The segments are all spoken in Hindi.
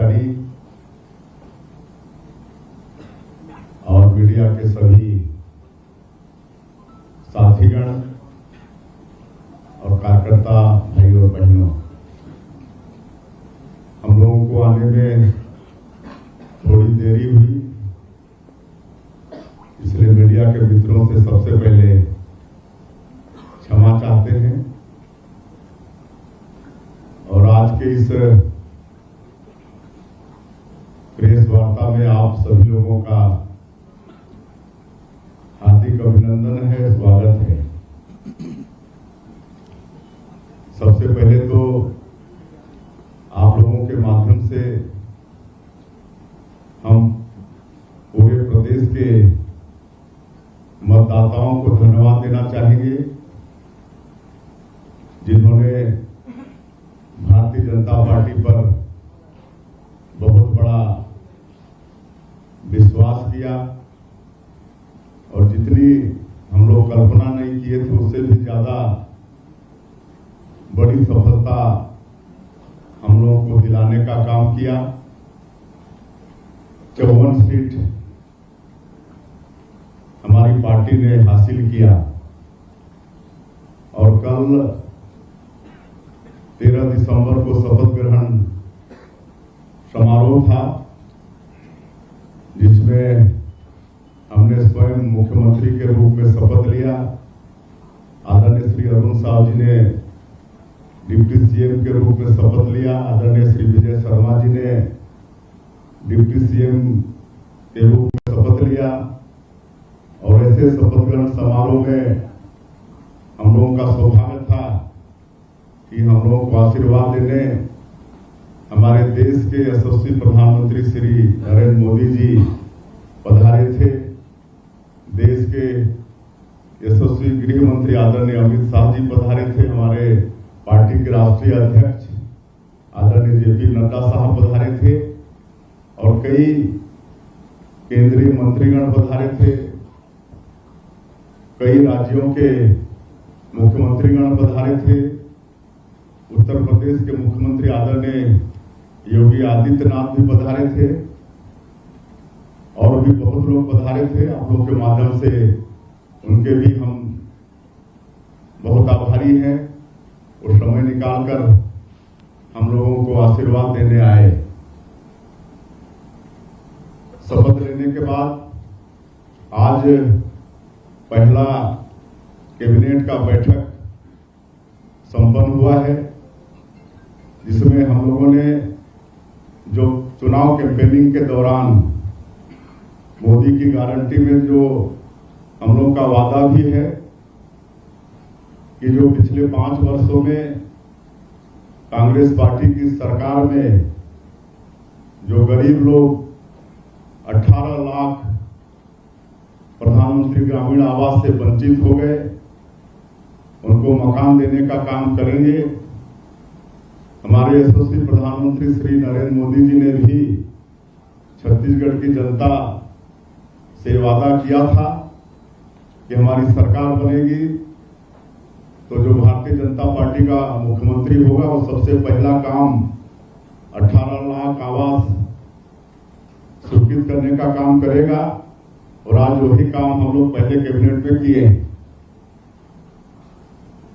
पदाधिकारी और मीडिया के सभी साथीगण और कार्यकर्ता भाई और बहनों, हम लोगों को आने में थोड़ी देरी हुई, इसलिए मीडिया के मित्रों से सबसे पहले क्षमा चाहते हैं। और आज के इस प्रेस वार्ता में आप सभी लोगों का हार्दिक अभिनंदन है, स्वागत है। सबसे पहले तो आप लोगों के माध्यम से हम पूरे प्रदेश के मतदाताओं को धन्यवाद देना चाहेंगे, जिन्होंने भारतीय जनता पार्टी पर बहुत बड़ा विश्वास किया और जितनी हम लोग कल्पना नहीं किए थे उससे भी ज्यादा बड़ी सफलता हम लोगों को दिलाने का काम किया। 54 सीट हमारी पार्टी ने हासिल किया और कल 13 दिसंबर को शपथ ग्रहण समारोह था, जिसमें हमने स्वयं मुख्यमंत्री के रूप में शपथ लिया। आदरणीय श्री अरुण साहु जी ने डिप्टी सीएम के रूप में शपथ लिया। आदरणीय श्री विजय शर्मा जी ने डिप्टी सीएम के रूप में शपथ लिया। और ऐसे शपथ ग्रहण समारोह में हम लोगों का सौभाग्य था कि हम लोगों को आशीर्वाद देने हमारे देश के यशस्वी प्रधानमंत्री श्री नरेंद्र मोदी जी पधारे थे। देश के यशस्वी गृह मंत्री आदरणीय अमित शाह जी पधारे थे। हमारे पार्टी के राष्ट्रीय अध्यक्ष आदरणीय जेपी नड्डा साहब पधारे थे और कई केंद्रीय मंत्रीगण पधारे थे। कई राज्यों के मुख्यमंत्रीगण पधारे थे। उत्तर प्रदेश के मुख्यमंत्री आदरणीय योगी आदित्यनाथ भी पधारे थे और भी बहुत लोग पधारे थे। आप लोगों के माध्यम से उनके भी हम बहुत आभारी हैं और समय निकालकर हम लोगों को आशीर्वाद देने आए। शपथ लेने के बाद आज पहला कैबिनेट का बैठक संपन्न हुआ है, जिसमें हम लोगों ने जो चुनाव कैंपेनिंग के दौरान मोदी की गारंटी में जो हम लोग का वादा भी है कि जो पिछले 5 वर्षों में कांग्रेस पार्टी की सरकार में जो गरीब लोग 18 लाख प्रधानमंत्री ग्रामीण आवास से वंचित हो गए, उनको मकान देने का काम करेंगे। हमारे यशस्वी प्रधानमंत्री श्री नरेंद्र मोदी जी ने भी छत्तीसगढ़ की जनता से वादा किया था कि हमारी सरकार बनेगी तो जो भारतीय जनता पार्टी का मुख्यमंत्री होगा वो सबसे पहला काम 18 लाख आवास स्वीकृत करने का काम करेगा। और आज वही काम हम लोग पहले कैबिनेट में किए हैं।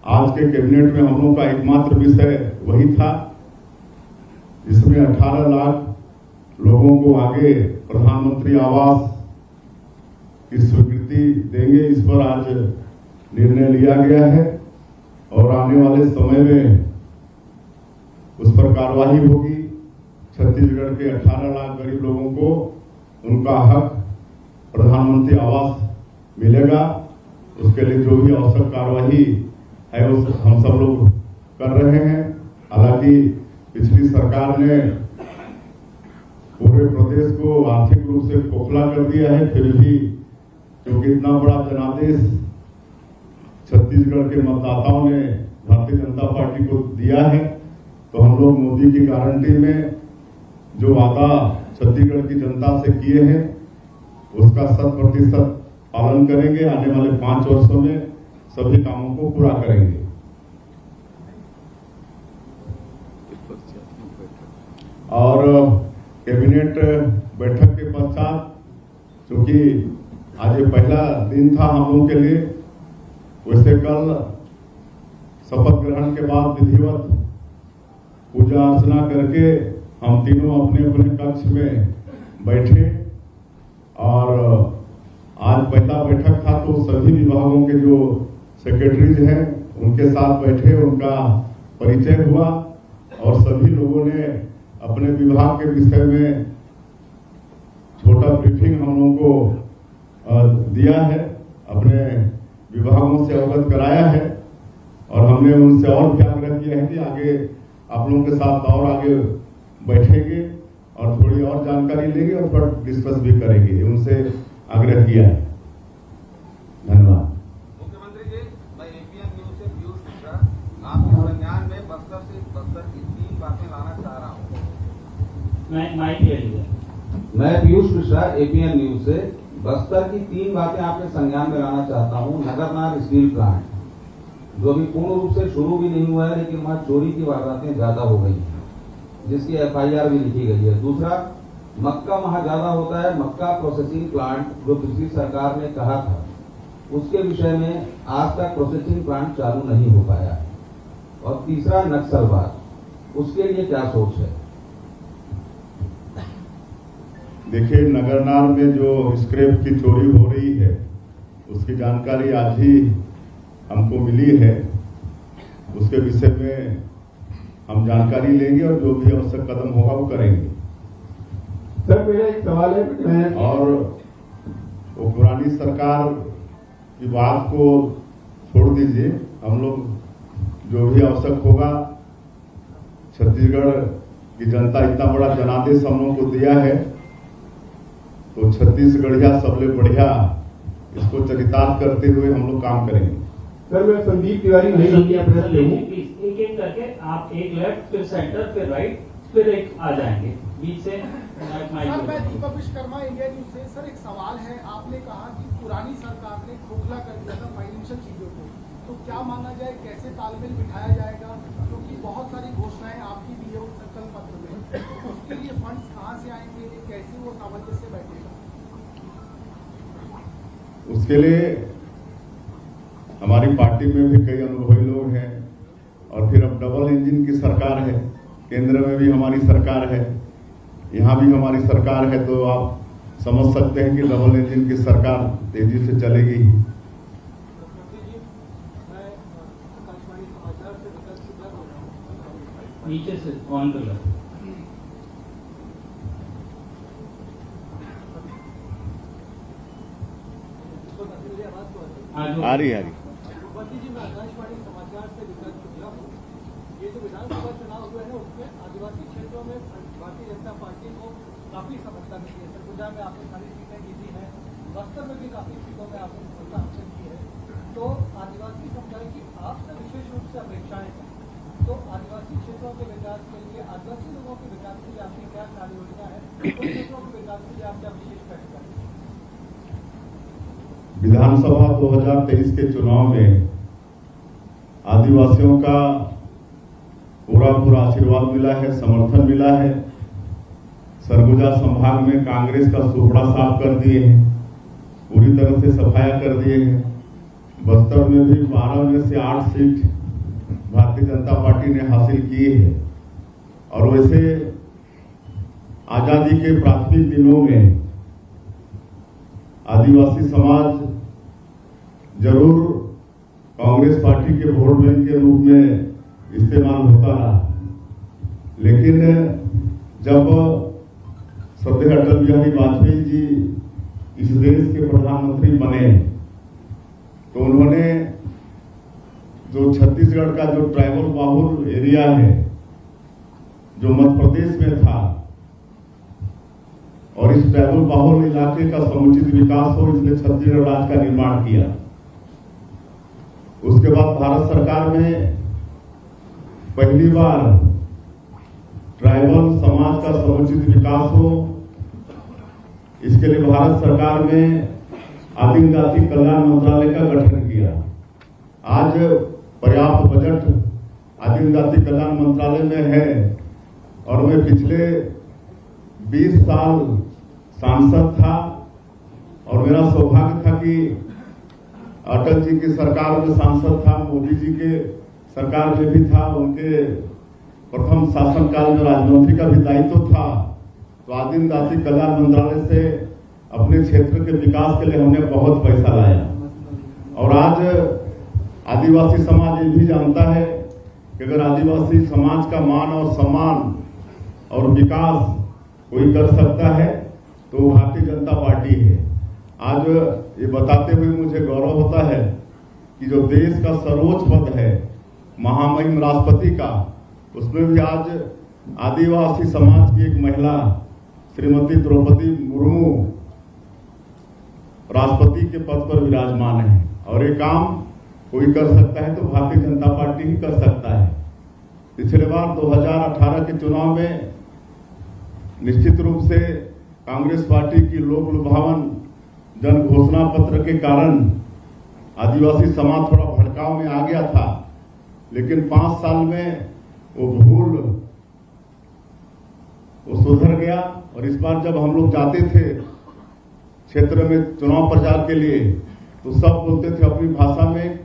आज के कैबिनेट में हम लोग का एकमात्र विषय वही था, जिसमें 18 लाख लोगों को आगे प्रधानमंत्री आवास की स्वीकृति देंगे। इस पर आज निर्णय लिया गया है और आने वाले समय में उस पर कार्रवाई होगी। छत्तीसगढ़ के 18 लाख गरीब लोगों को उनका हक प्रधानमंत्री आवास मिलेगा। उसके लिए जो भी आवश्यक कार्रवाई है वो हम सब लोग कर रहे हैं। हालांकि पिछली सरकार ने पूरे प्रदेश को आर्थिक रूप से खोखला कर दिया है, फिर भी क्योंकि इतना बड़ा जनादेश छत्तीसगढ़ के मतदाताओं ने भारतीय जनता पार्टी को दिया है, तो हम लोग मोदी की गारंटी में जो वादा छत्तीसगढ़ की जनता से किए हैं उसका 100% पालन करेंगे। आने वाले 5 वर्षों में सभी कामों को पूरा करेंगे। और कैबिनेट बैठक के पश्चात, चूंकि आज ये पहला दिन था हम लोगों के लिए, वैसे कल शपथ ग्रहण के बाद विधिवत पूजा अर्चना करके हम तीनों अपने अपने कक्ष में बैठे और आज पहला बैठक था तो सभी विभागों के जो सेक्रेटरीज हैं उनके साथ बैठे, उनका परिचय हुआ और सभी लोगों ने अपने विभाग के विषय में छोटा ब्रीफिंग हम लोगों को दिया है, अपने विभागों से अवगत कराया है और हमने उनसे और भी आग्रह किया है कि आगे आप लोगों के साथ और आगे बैठेंगे और थोड़ी और जानकारी लेंगे और थोड़ा डिस्कस भी करेंगे, उनसे आग्रह किया है। धन्यवाद। मुख्यमंत्री जी, मैं एपीएन न्यूज से पीयूष मिश्रा आपके संज्ञान में बस्तर की 3 बातें लाना चाह रहा हूँ। मैं पीयूष मिश्रा एपीएन न्यूज से बस्तर की 3 बातें आपके संज्ञान में लाना चाहता हूँ। नगरनार स्टील प्लांट, जो अभी पूर्ण रूप से शुरू भी नहीं हुआ है, लेकिन वहाँ चोरी की वारदातें ज्यादा हो गई हैं, जिसकी एफआईआर भी लिखी गई है। दूसरा, मक्का वहाँ ज्यादा होता है, मक्का प्रोसेसिंग प्लांट जो पिछली सरकार ने कहा था, उसके विषय में आज तक प्रोसेसिंग प्लांट चालू नहीं हो पाया। और तीसरा, नक्सलवाद, उसके लिए क्या सोच है? देखिए, नगरनार में जो स्क्रैप की चोरी हो रही है उसकी जानकारी आज ही हमको मिली है, उसके विषय में हम जानकारी लेंगे और जो भी आवश्यक कदम होगा वो करेंगे। सर, मेरा एक सवाल है, और वो पुरानी सरकार की बात को छोड़ दीजिए, हम लोग जो भी आवश्यक होगा, छत्तीसगढ़ की जनता इतना बड़ा जनादेश हम लोगों को दिया है तो छत्तीसगढ़िया सबले बढ़िया इसको चरितार्थ करते हुए हम लोग काम करेंगे। सर, मैं संदीप तिवारी नहीं इंडिया प्रेस से हूँ। एक एक करके आप एक लेफ्ट, फिर सेंटर, फिर राइट, फिर एक आ जाएंगे बीच से। सर, मैं दीपक विश्वकर्मा, इंडिया न्यूज से। सर, एक सवाल है, आपने कहा कि पुरानी सरकार ने खोखला कर दिया था फाइनेंशियल चीजों को, तो क्या माना जाए, कैसे तालमेल बिठाया जाएगा? क्योंकि बहुत सारी घोषणाएं आपकी भी है उस संकल्प पत्र में, तो उसके लिए फंड्स कहाँ से आएंगे, कैसे वो सामंजस्य बैठेगा? उसके लिए हमारी पार्टी में भी कई अनुभवी लोग हैं और फिर अब डबल इंजन की सरकार है, केंद्र में भी हमारी सरकार है, यहाँ भी हमारी सरकार है, तो आप समझ सकते हैं कि डबल इंजन की सरकार तेजी से चलेगी। नीचे से ऑन कर लो। आ रही जी, मैं आकाशवाणी समाचार से विकास शुक्ला हूँ। ये जो विधानसभा चुनाव हुए हैं उसमें आदिवासी क्षेत्रों में भारतीय जनता पार्टी को काफी सफलता मिली है। सरगुजा में आपने सारी सीटें जीती हैं, बस्तर में भी काफी सीटों में आपने सफलता हासिल की है। तो आदिवासी समुदाय की आपसे विशेष रूप से अपेक्षाएं हैं, तो आदिवासी क्षेत्रों के विकास के लिए, आदिवासी लोगों के विकास के लिए आपकी क्या कार्य योजना है? उन क्षेत्रों के विकास के लिए आप क्या विशेष प्रयास करेंगे? विधानसभा 2023 के चुनाव में आदिवासियों का पूरा आशीर्वाद मिला है, समर्थन मिला है। सरगुजा संभाग में कांग्रेस का सुपड़ा साफ कर दिए हैं, पूरी तरह से सफाया कर दिए हैं। बस्तर में भी 12 में से 8 सीट भारतीय जनता पार्टी ने हासिल की है। और वैसे आजादी के प्राथमिक दिनों में आदिवासी समाज जरूर कांग्रेस पार्टी के वोट बैंक के रूप में इस्तेमाल होता रहा, लेकिन जब श्रद्धेय अटल बिहारी वाजपेयी जी इस देश के प्रधानमंत्री बने तो उन्होंने जो छत्तीसगढ़ का जो ट्राइबल बाहुल एरिया है जो मध्य प्रदेश में था, और इस ट्राइबल बाहुल इलाके का समुचित विकास हो, इसलिए छत्तीसगढ़ राज्य का निर्माण किया। उसके बाद भारत सरकार में पहली बार ट्राइबल समाज का समुचित विकास हो, इसके लिए भारत सरकार ने आदिम जाति कल्याण मंत्रालय का गठन किया। आज पर्याप्त बजट आदिम जाति कल्याण मंत्रालय में है और मैं पिछले 20 साल सांसद था और मेरा सौभाग्य था कि अटल जी की सरकार में सांसद था, मोदी जी के सरकार में भी था, उनके प्रथम शासनकाल में राज्यमंत्री का भी दायित्व था। तो आदिम जाति कल्याण मंत्रालय से अपने क्षेत्र के विकास के लिए हमने बहुत पैसा लाया। और आज आदिवासी समाज ये भी जानता है कि अगर आदिवासी समाज का मान और सम्मान और विकास कोई कर सकता है तो भारतीय जनता पार्टी है। आज ये बताते हुए मुझे गौरव होता है कि जो देश का सर्वोच्च पद है महामहिम राष्ट्रपति का, उसमें भी आज आदिवासी समाज की एक महिला श्रीमती द्रौपदी मुर्मू राष्ट्रपति के पद पर विराजमान है। और ये काम कोई कर सकता है तो भारतीय जनता पार्टी ही कर सकता है। पिछले बार 2018 के चुनाव में निश्चित रूप से कांग्रेस पार्टी की लोक लुभावन जन घोषणा पत्र के कारण आदिवासी समाज थोड़ा भड़काव में आ गया था, लेकिन 5 साल में वो भूल सुधर गया। और इस बार जब हम लोग जाते थे क्षेत्र में चुनाव प्रचार के लिए तो सब बोलते थे अपनी भाषा में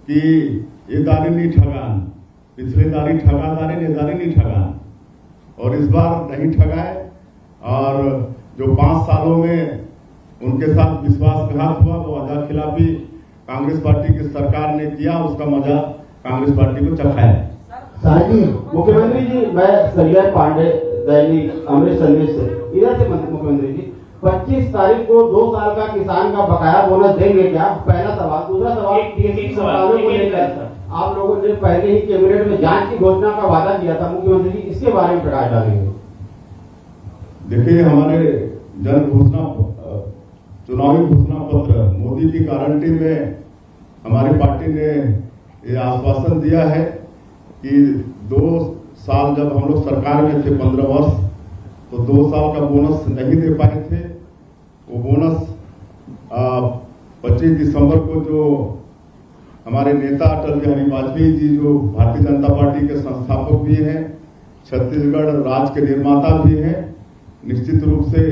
कि ये दारी नहीं ठगान, पिछले दारी ठगा दारी ने दारी नहीं ठगान। और इस बार नहीं ठगाए और जो 5 सालों में उनके साथ विश्वासघात हुआ वो वादा खिलाफी कांग्रेस पार्टी की सरकार ने किया, उसका मजा कांग्रेस पार्टी को चखाया। मुख्यमंत्री जी, मैं संजय पांडे दैनिक अमृत संदेश से इधर से मुख्यमंत्री जी 25 तारीख को 2 साल का किसान का बकाया बोनस देंगे क्या? पहला सवाल। दूसरा सवाल, को लेकर आप लोगों ने पहले ही कैबिनेट में जांच की घोषणा का वादा किया था मुख्यमंत्री जी, इसके बारे में प्रकाश डालेंगे। देखिए, हमारे जन घोषणा चुनावी घोषणा पत्र मोदी की गारंटी में हमारी पार्टी ने ये आश्वासन दिया है कि 2 साल जब हम लोग सरकार में थे 15 वर्ष, तो 2 साल का बोनस नहीं दे पाए थे। वो बोनस 25 दिसंबर को जो हमारे नेता अटल बिहारी वाजपेयी जी, जो भारतीय जनता पार्टी के संस्थापक भी हैं, छत्तीसगढ़ राज्य के निर्माता भी हैं, निश्चित रूप से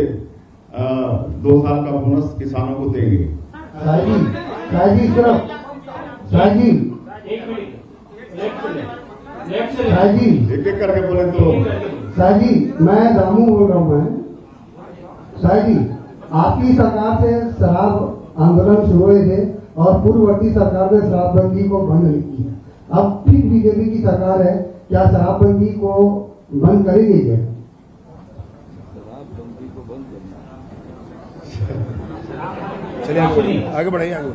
2 साल का बोनस किसानों को देंगे। एक एक करके बोले तो शाहजी, मैं रामू बोल रहा हूँ। शाहजी, आपकी सरकार से शराब आंदोलन शुरू हुए थे और पूर्ववर्ती सरकार ने शराबबंदी को बंद नहीं किया। अब फिर बीजेपी की सरकार है, क्या शराबबंदी को बंद करेगी क्या? चलिए आगे बढ़ाइए, आगे।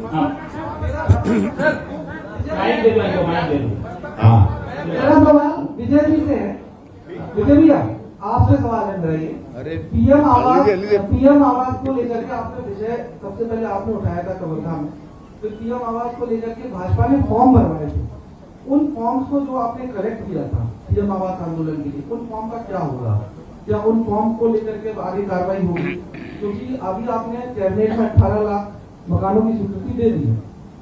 मेरा सवाल विजय जी से है। विजय भैया, आपसे सवाल है मेरा ये। अरे पीएम आवास को लेकर के आपने विषय सबसे पहले आपने उठाया था कवर्धा में, तो पीएम आवास को लेकर के भाजपा ने फॉर्म भरवाए थे। उन फॉर्म्स को जो आपने कलेक्ट किया था पीएम आवास आंदोलन के लिए, उन फॉर्म का क्या होगा? क्या उन फॉर्म को लेकर के आगे कार्रवाई होगी? क्योंकि अभी आपने कैबिनेट में 18 लाख मकानों की स्वीकृति दे दी है,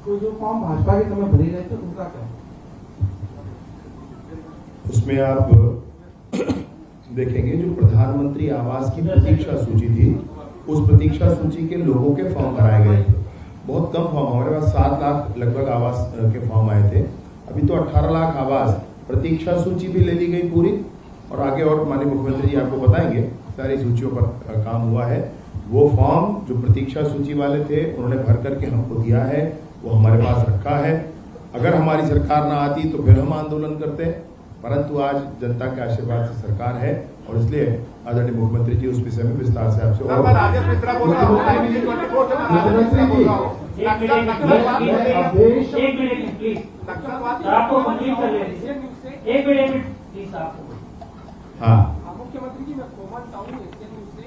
तो जो फॉर्म भाजपा के समय भरे गए थे उनका क्या? उसमें आप देखेंगे जो प्रधानमंत्री आवास की प्रतीक्षा सूची थी, उस प्रतीक्षा सूची के लोगों के फॉर्म भराए गए थे। बहुत कम फॉर्म, हमारे पास 7 लाख लगभग आवास के फॉर्म आए थे। अभी तो 18 लाख आवास, प्रतीक्षा सूची भी ले ली गई पूरी, और आगे और माननीय मुख्यमंत्री जी आपको बताएंगे सारी सूचियों पर काम हुआ है। वो फॉर्म जो प्रतीक्षा सूची वाले थे उन्होंने भर करके हमको दिया है, वो हमारे पास रखा है। अगर हमारी सरकार ना आती तो फिर हम आंदोलन करते, परंतु आज जनता के आशीर्वाद से सरकार है और इसलिए आदरणीय मुख्यमंत्री जी उस विषय में विस्तार से आपसे हाँ। मुख्यमंत्री जी, मैं कोमल टाउन एशियन न्यूज से।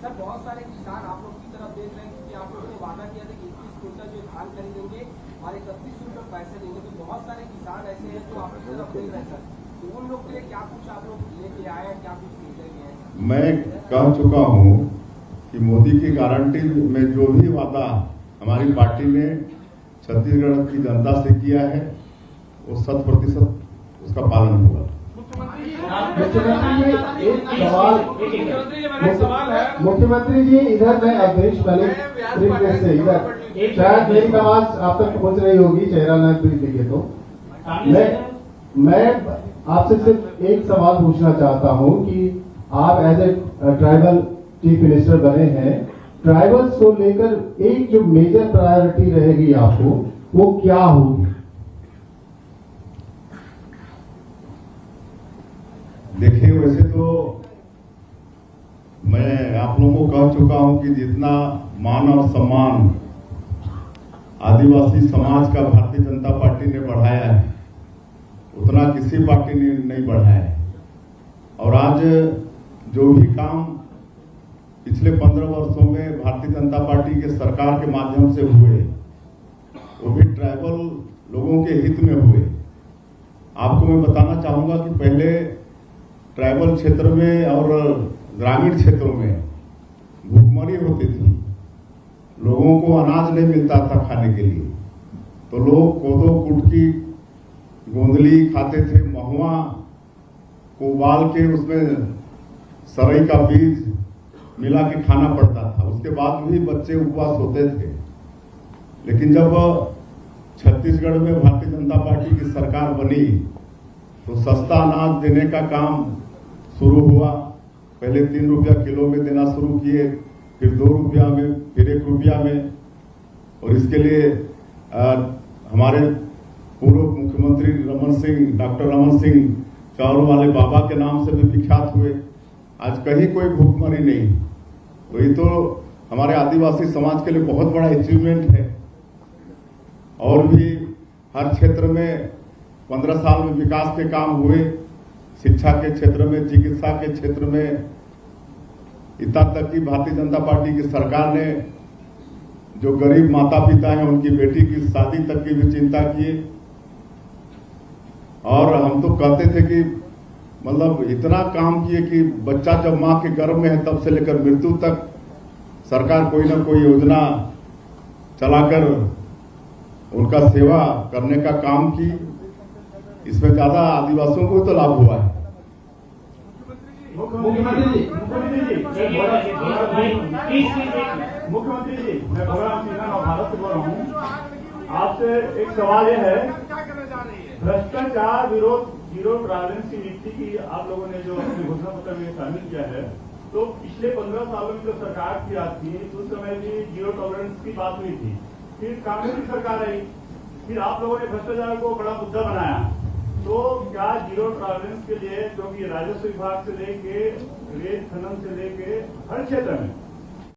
सर, बहुत सारे किसान आप लोग की तरफ देख रहे हैं कि आप लोगों ने वादा किया था कि 21 क्विंटल जो धान खरीदेंगे और 31 क्विंटल पैसे देंगे, तो बहुत सारे किसान ऐसे हैं जो आप लोग की तरफ देख रहे हैं सर, तो उन लोग के लिए क्या कुछ आप लोग लेके आए हैं, क्या कुछ भेजेंगे? मैं कह चुका हूँ कि मोदी की गारंटी में जो भी वादा हमारी पार्टी ने छत्तीसगढ़ की जनता से किया है वो 100% उसका पालन होगा। मुख्यमंत्री जी इधर मैं अवधेश मलिक ब्रिज से इधर शायद मेरी आवाज आप तक पहुंच रही होगी चेहरा न ब्रिज लिखे तो मैं आपसे सिर्फ एक सवाल पूछना चाहता हूं कि आप as a tribal chief minister बने हैं, ट्राइबल्स को लेकर एक जो मेजर प्रायोरिटी रहेगी आपको वो क्या होगी? देखिए, वैसे तो मैं आप लोगों को कह चुका हूं कि जितना मान और सम्मान आदिवासी समाज का भारतीय जनता पार्टी ने बढ़ाया है उतना किसी पार्टी ने नहीं बढ़ाया है। और आज जो भी काम पिछले 15 वर्षों में भारतीय जनता पार्टी के सरकार के माध्यम से हुए वो भी ट्राइबल लोगों के हित में हुए। आपको मैं बताना चाहूंगा कि पहले ट्राइबल क्षेत्र में और ग्रामीण क्षेत्रों में भूखमरी होती थी, लोगों को अनाज नहीं मिलता था खाने के लिए, तो लोग कोदो कुटकी गोंदली खाते थे, महुआ को उबाल के उसमें सरई का बीज मिला के खाना पड़ता था। उसके बाद भी बच्चे उपवास होते थे। लेकिन जब छत्तीसगढ़ में भारतीय जनता पार्टी की सरकार बनी तो सस्ता अनाज देने का काम शुरू हुआ। पहले 3 रुपया किलो में देना शुरू किए, फिर 2 रुपया में, फिर 1 रुपया में। और इसके लिए हमारे पूर्व मुख्यमंत्री डॉक्टर रमन सिंह चावल वाले बाबा के नाम से भी विख्यात हुए। आज कहीं कोई भूखमरी नहीं। तो ये तो हमारे आदिवासी समाज के लिए बहुत बड़ा अचीवमेंट है। और भी हर क्षेत्र में 15 साल में विकास के काम हुए, शिक्षा के क्षेत्र में, चिकित्सा के क्षेत्र में। इतना तक कि भारतीय जनता पार्टी की सरकार ने जो गरीब माता पिता हैं उनकी बेटी की शादी तक की भी चिंता की। और हम तो कहते थे कि मतलब इतना काम किए कि बच्चा जब मां के गर्भ में है तब से लेकर मृत्यु तक सरकार कोई ना कोई योजना चलाकर उनका सेवा करने का काम की। इसमें ज्यादा आदिवासियों को तो लाभ हुआ है। मुख्यमंत्री जी, मैं भगवान सिंह भारत से बोल रहा हूँ। आपसे एक सवाल यह है, भ्रष्टाचार विरोध जीरो टॉलरेंस की नीति की आप लोगों ने जो अपने घोषणा पत्र में शामिल किया है, तो पिछले 15 सालों में जो सरकार की आती थी उस समय भी जीरो टॉलरेंस की बात हुई थी। फिर कांग्रेस की सरकार आई, फिर आप लोगों ने भ्रष्टाचार को बड़ा मुद्दा बनाया। तो क्या जीरो टॉलरेंस के लिए, क्योंकि राजस्व विभाग से लेके रेत खनन से लेके हर क्षेत्र में